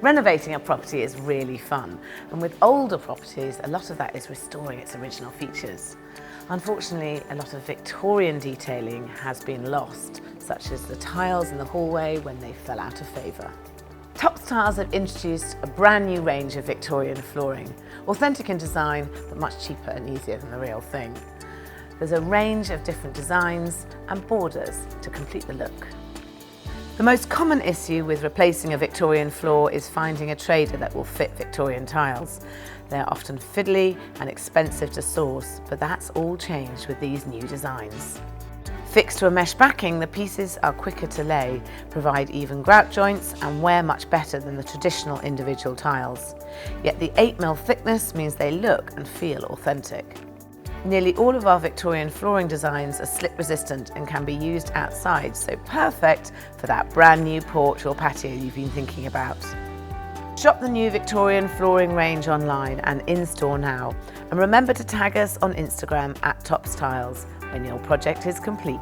Renovating a property is really fun, and with older properties, a lot of that is restoring its original features. Unfortunately, a lot of Victorian detailing has been lost, such as the tiles in the hallway when they fell out of favour. Topps Tiles have introduced a brand new range of Victorian flooring, authentic in design but much cheaper and easier than the real thing. There's a range of different designs and borders to complete the look. The most common issue with replacing a Victorian floor is finding a trader that will fit Victorian tiles. They're often fiddly and expensive to source, but that's all changed with these new designs. Fixed to a mesh backing, the pieces are quicker to lay, provide even grout joints and wear much better than the traditional individual tiles. Yet the 8mm thickness means they look and feel authentic. Nearly all of our Victorian flooring designs are slip resistant and can be used outside, so perfect for that brand new porch or patio you've been thinking about. Shop the new Victorian flooring range online and in-store now, and remember to tag us on Instagram @Topps Tiles when your project is complete.